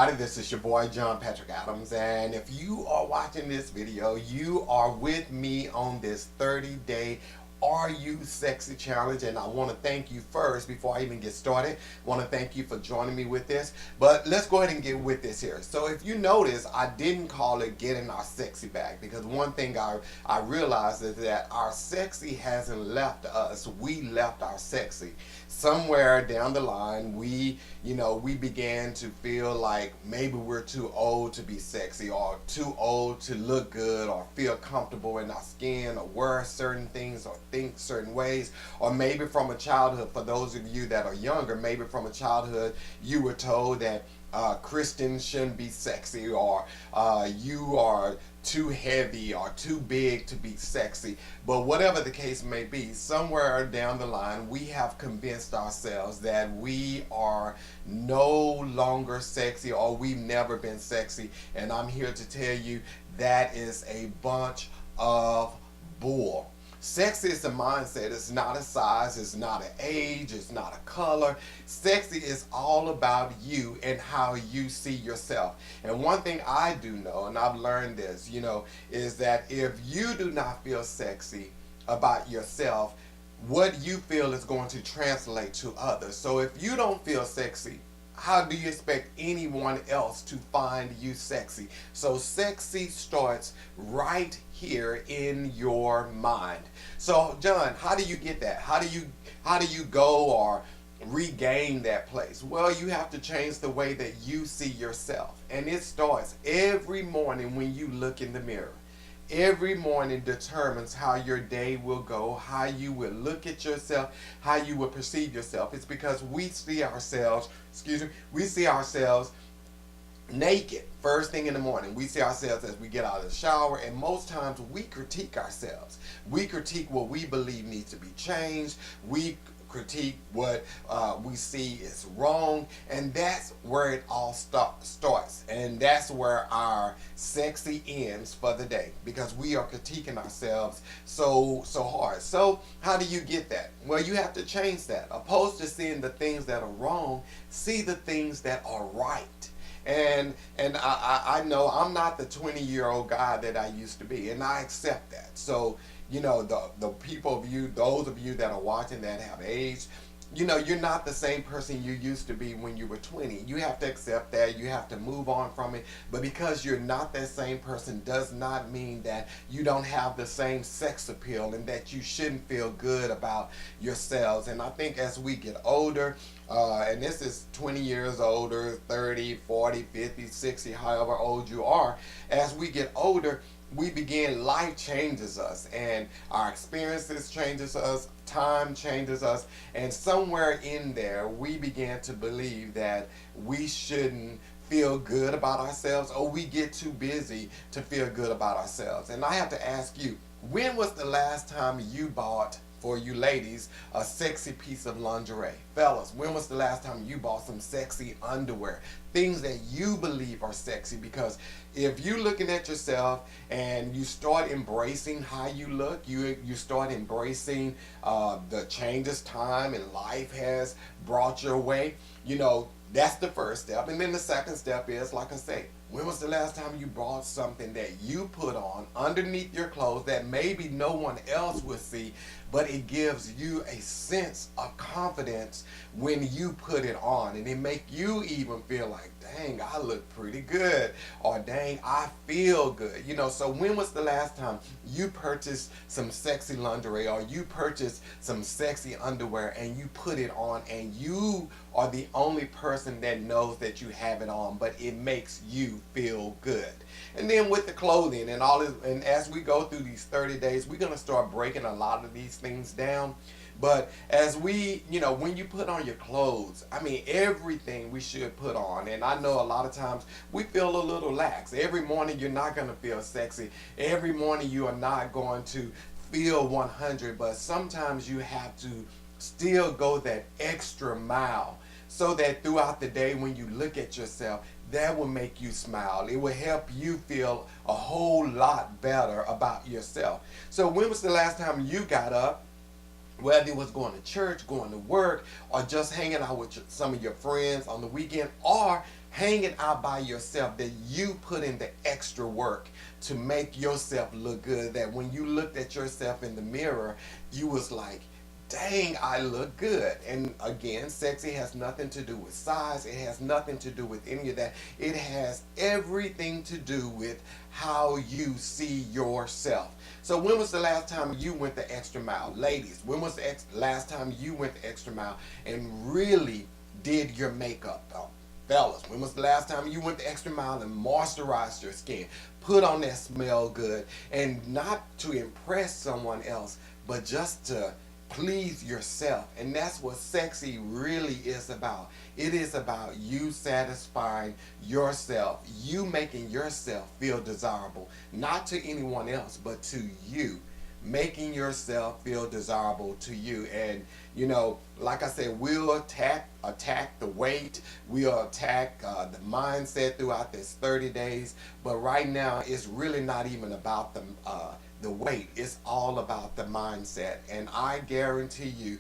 everybody, this is your boy John Patrick Adams, and if you are watching this video, you are with me on this 30-day Are You Sexy Challenge, and I want to thank you first before I even get started. I want to thank you for joining me with this, but let's go ahead and get with this here. So if you notice, I didn't call it Getting Our Sexy Back, because one thing I realized is that our sexy hasn't left us, we left our sexy. Somewhere down the line, we began to feel like maybe we're too old to be sexy, or too old to look good, or feel comfortable in our skin, or wear certain things, or think certain ways. Or maybe from a childhood, for those of you that are younger, maybe from a childhood you were told that Christians shouldn't be sexy, or you are too heavy or too big to be sexy. But whatever the case may be, somewhere down the line we have convinced ourselves that we are no longer sexy, or we've never been sexy. And I'm here to tell you that is a bunch of bull. Sexy is a mindset. It's not a size, it's not an age, it's not a color. Sexy is all about you and how you see yourself. And one thing I do know, and I've learned this, is that if you do not feel sexy about yourself, what you feel is going to translate to others. So if you don't feel sexy, how do you expect anyone else to find you sexy? So sexy starts right here in your mind. So John, how do you get that? How do you go or regain that place? Well, you have to change the way that you see yourself. And it starts every morning when you look in the mirror. Every morning determines how your day will go, how you will look at yourself, how you will perceive yourself. It's because we see ourselves, naked first thing in the morning. We see ourselves as we get out of the shower, and most times we critique ourselves. We critique what we believe needs to be changed. We critique what we see is wrong, and that's where it all starts, and that's where our sexy ends for the day, because we are critiquing ourselves so hard. So how do you get that? Well, you have to change that. Opposed to seeing the things that are wrong, see the things that are right. And I know I'm not the 20-year-old guy that I used to be, and I accept that. So the people of you, those of you that are watching that have aged, you're not the same person you used to be when you were 20. You have to accept that. You have to move on from it. But because you're not that same person does not mean that you don't have the same sex appeal and that you shouldn't feel good about yourselves. And I think as we get older, and this is 20 years older, 30, 40, 50, 60, however old you are, as we get older, we begin, life changes us, and our experiences changes us, time changes us, and somewhere in there we begin to believe that we shouldn't feel good about ourselves, or we get too busy to feel good about ourselves. And I have to ask you, when was the last time you bought, for you ladies, a sexy piece of lingerie? Fellas, when was the last time you bought some sexy underwear? Things that you believe are sexy. Because if you're looking at yourself and you start embracing how you look, you start embracing the changes time and life has brought your way, that's the first step. And then the second step is, like I say, when was the last time you bought something that you put on underneath your clothes that maybe no one else will see, but it gives you a sense of confidence when you put it on, and it make you even feel like, dang, I look pretty good, or dang, I feel good. So when was the last time you purchased some sexy lingerie, or you purchased some sexy underwear and you put it on, and you are the only person that knows that you have it on, but it makes you feel good? And then with the clothing and all this, and as we go through these 30 days, we're going to start breaking a lot of these things down. But as we, when you put on your clothes, everything we should put on. And I know a lot of times we feel a little lax. Every morning you're not going to feel sexy. Every morning you are not going to feel 100. But sometimes you have to still go that extra mile, so that throughout the day when you look at yourself, that will make you smile. It will help you feel a whole lot better about yourself. So when was the last time you got up, whether it was going to church, going to work, or just hanging out with some of your friends on the weekend, or hanging out by yourself, that you put in the extra work to make yourself look good, that when you looked at yourself in the mirror, you was like, dang, I look good. And again, sexy has nothing to do with size. It has nothing to do with any of that. It has everything to do with how you see yourself. So when was the last time you went the extra mile? Ladies, when was the last time you went the extra mile and really did your makeup? Fellas, when was the last time you went the extra mile and moisturized your skin? Put on that smell good, and not to impress someone else, but just to please yourself. And that's what sexy really is about. It is about you satisfying yourself, you making yourself feel desirable, not to anyone else, but to you, making yourself feel desirable to you. And like I said, we'll attack the weight, we'll attack the mindset throughout this 30 days, but right now it's really not even about the weight. It's all about the mindset. And I guarantee you,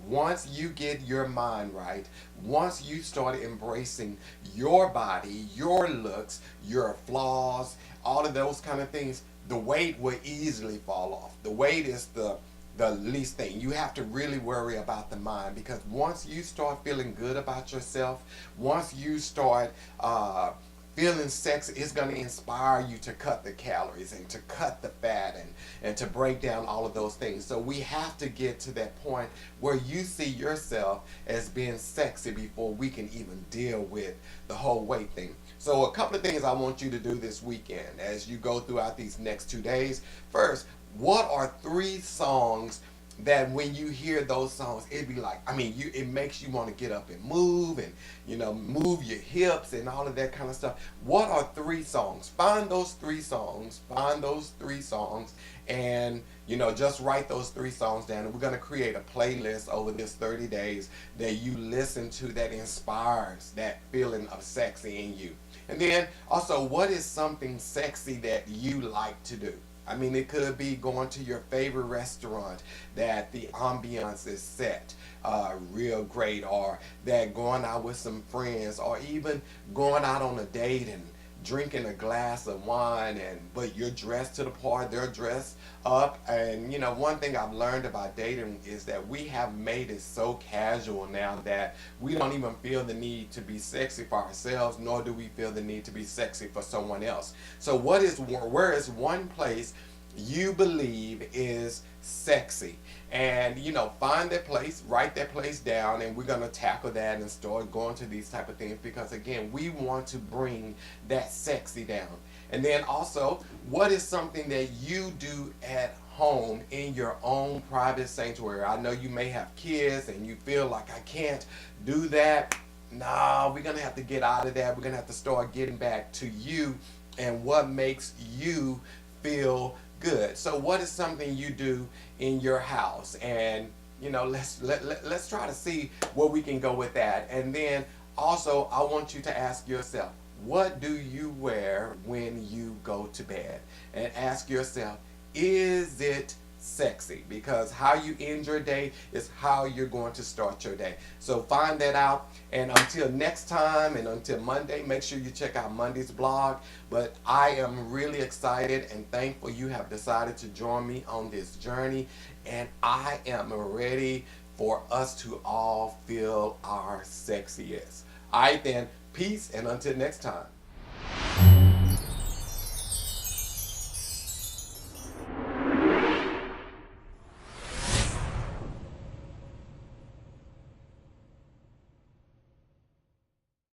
once you get your mind right, once you start embracing your body, your looks, your flaws, all of those kind of things, the weight will easily fall off. The weight is the least thing. You have to really worry about the mind, because once you start feeling good about yourself, once you start feeling sexy, it's going to inspire you to cut the calories and to cut the fat and to break down all of those things. So we have to get to that point where you see yourself as being sexy before we can even deal with the whole weight thing. So a couple of things I want you to do this weekend as you go throughout these next 2 days. First, what are 3 songs that when you hear those songs, it'd be like, it makes you want to get up and move, and move your hips and all of that kind of stuff. What are 3 songs? Find those 3 songs, and just write those 3 songs down, and we're going to create a playlist over this 30 days that you listen to, that inspires that feeling of sexy in you. And then also, what is something sexy that you like to do? It could be going to your favorite restaurant that the ambiance is set real great, or that going out with some friends, or even going out on a date and drinking a glass of wine, but you're dressed to the part, they're dressed up. And one thing I've learned about dating is that we have made it so casual now that we don't even feel the need to be sexy for ourselves, nor do we feel the need to be sexy for someone else. So where is one place you believe is sexy? And find that place, write that place down, and we're going to tackle that and start going to these type of things, because again, we want to bring that sexy down. And then also, what is something that you do at home in your own private sanctuary? I know you may have kids and you feel like, I can't do that. No, we're going to have to get out of that. We're going to have to start getting back to you and what makes you feel good. So what is something you do in your house? And let's try to see where we can go with that. And then also, I want you to ask yourself, what do you wear when you go to bed? And ask yourself, is it sexy? Because how you end your day is how you're going to start your day. So find that out. And until next time, and until Monday, make sure you check out Monday's blog. But I am really excited and thankful you have decided to join me on this journey. And I am ready for us to all feel our sexiest. All right then, peace, and until next time.